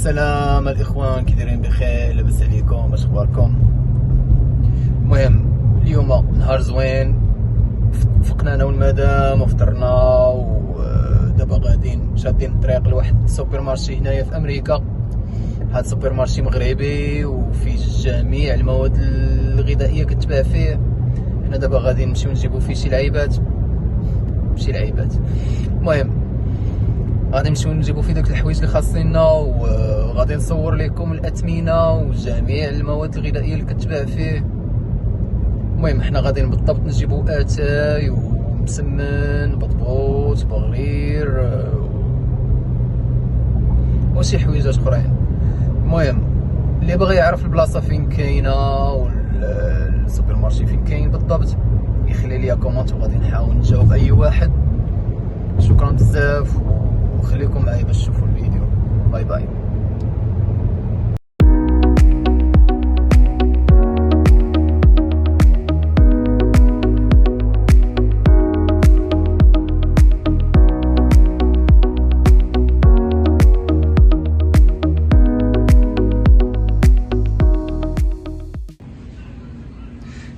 السلام الاخوان، كي دايرين؟ بخير؟ لاباس عليكم؟ اش اخباركم؟ المهم اليوم نهار زوين، فقنا انا والمدام وفطرنا ودابا غاديين شادين الطريق لواحد السوبر مارشي هنايا في امريكا. هاد السوبر مارشي مغربي وفيه جميع المواد الغذائيه كتباع فيه. حنا دابا غادي نمشيو نجيبو فيه شي لعيبات. المهم غادي نمشيو نجيبو فيه داك الحوايج اللي خاصيننا، وغادي نصور لكم الاثمنه وجميع المواد الغذائيه اللي كتباع فيه. المهم حنا غاديين بالضبط نجيبو اتاي ومسمن بطبوط بغرير وشي حويجات اخرين. المهم اللي بغى يعرف البلاصه فين كاينه والسوبر مارشي فين كاين بالضبط يخلي لي كومونت وغادي نحاول نجاوب اي واحد. شكرا بزاف وخليكم معايا باش تشوفوا الفيديو. باي باي.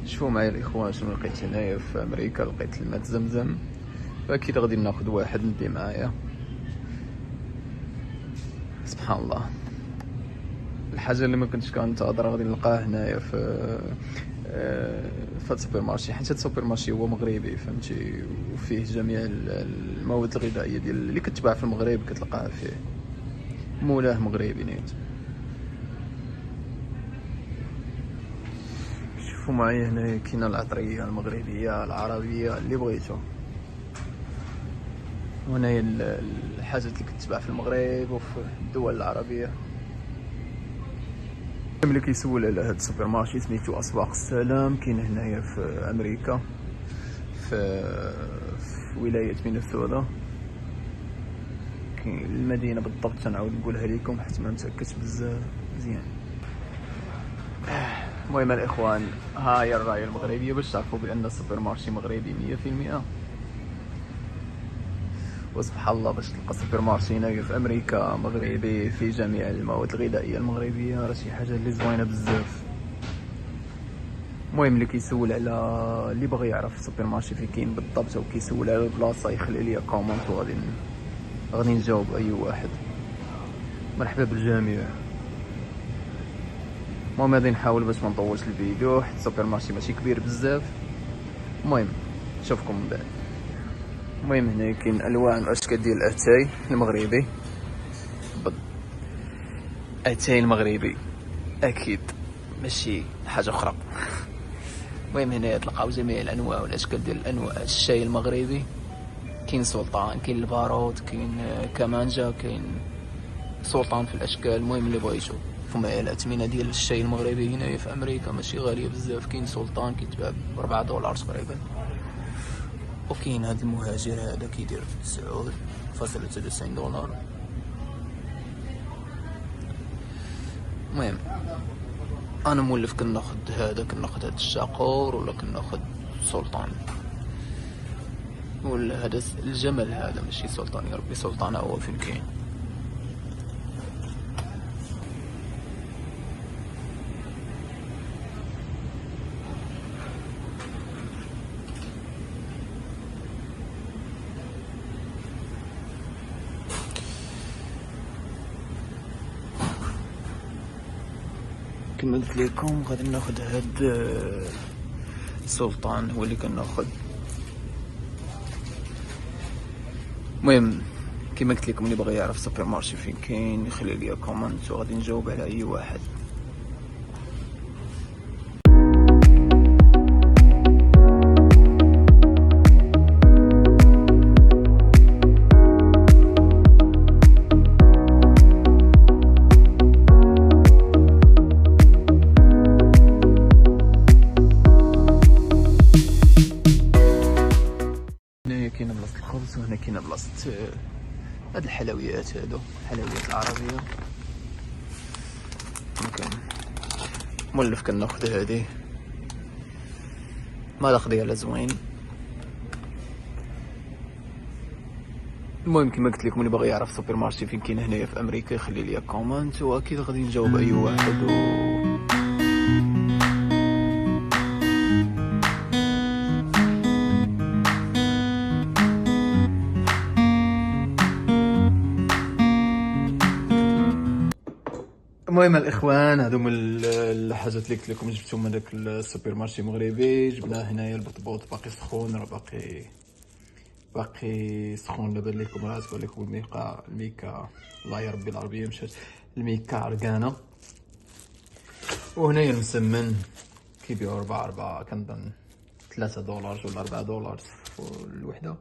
شوفوا معايا الاخوان شنو لقيت هنايا في امريكا. لقيت الماء زمزم، فاكيد غادي ناخذ واحد ندي معايا. سبحان الله، الحاجه اللي ما كنتش كنتظر غادي نلقاها هنايا في هاد السوبر مارشي، حيت هاد السوبر مارشي هو مغربي فهمتي، وفيه جميع المواد الغذائيه ديال اللي كتباع في المغرب كتلقاها فيه. مولاه مغربي نيت. شوفوا معايا هنايا كاينه العطريه المغربيه العربيه اللي بغيتو. وهنايا الحاجات اللي كتباع في المغرب وفي الدول العربيه. اللي كيسول على هذا السوبر مارشي سميتو اسواق السلام، كاين هنايا في امريكا في ولايه مينيسوتا. كاين المدينه بالضبط تنعاود نقولها لكم حيت ما متاكدش بزاف مزيان. المهم الاخوان، ها هي الرايه المغربيه باش تعرفوا بان السوبر مارشي مغربي 100%. وسبحان الله باش تلقى سوبر مارشي هنايا في امريكا مغربي في جميع المواد الغذائيه المغربيه، راه شي حاجه اللي زوينه بزاف. المهم اللي كيسول على اللي بغى يعرف السوبر مارشي فين كاين بالضبط او كيسول على البلاصه يخلي لي كومونت وغادي نجاوب اي واحد. مرحبا بالجميع. المهم غادي نحاول باش ما نطولش الفيديو حيت السوبر مارشي ماشي كبير بزاف. المهم نشوفكم من بعد. المهم هنا كاين الوان واشكال ديال الاتاي المغربي. اتاي المغربي اكيد ماشي حاجه اخرى. المهم هنا تلقاو جميع الانواع والاشكال ديال الانواع الشاي المغربي. كاين سلطان، كاين البارود، كاين كمانجا، كاين سلطان في الاشكال. المهم اللي بغا يشوف معايا الاثمنه ديال الشاي المغربي هنايا في امريكا ماشي غاليه بزاف. كاين سلطان كيتباع ب $4 تقريبا، وكاين هذا المهاجر هذا كيدير $9.93. المهم انا مولف كناخد هذا الشاقور ولا كناخد سلطان، ولا هذا الجمل هذا ماشي سلطان، يا ربي سلطان هو فين كاين. كما قلت لكم غادي ناخذ هاد السلطان هو اللي كناخذ. المهم كما قلت لكم اللي بغى يعرف سوبر مارشي فين كاين يخلي لي كومنت وغادي نجاوب على اي واحد. كاينه بلاصه الخبز وهنا كاينه بلاصه هاد الحلويات، هادو الحلويات العربيه. ممكن مولف كناخد هادي مذاق ديالها زوين. المهم كما قلت لكم اللي باغي يعرف سوبر مارشي فين كاين هنايا في امريكا يخلي لي كومنت واكيد غادي نجاوب اي واحد المهم الاخوان هادو من الحاجات اللي قلت لكم جبتهم من داك السوبر مارشي مغربي. جبنا هنايا البطبوط باقي سخون، راه باقي سخون. لابد لكم راه تبان لكم الميكا الله يا ربي العربيه مشات، الميكا عرقانه. وهنايا المسمن كيبيعو 4 كنظن $3 ولا $4 الوحده.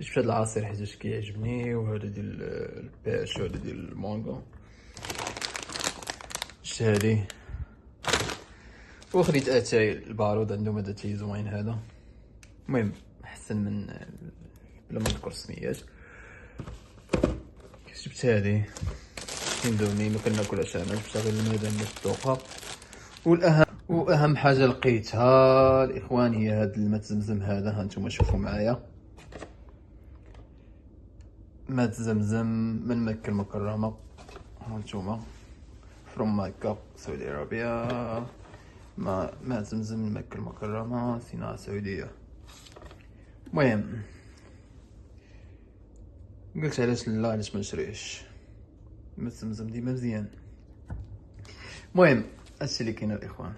جبت هاد العصير حيت كيعجبني، وهذا ديال الباش وهذا ديال المانغا. شت هادي وخديت اتاي البارود عندهم هذا تاي زوين هذا. المهم احسن من بلا ما نذكر السميات. جبت هادي اندومي ما كناكلهاش انا، جبتها غير المدام الدوقه. واهم حاجه لقيتها الاخوان هي هاد الماء زمزم هذا. ها نتوما شوفوا معايا، ماء زمزم من مكة المكرمة. ها نتوما فروم مكة سعودية عربية، ماء زمزم من مكة المكرمة صناعة سعودية. المهم قلت علاش لا، علاش ما نشريش ماء زمزم ديما مزيان. المهم هادشي اللي كاين الاخوان.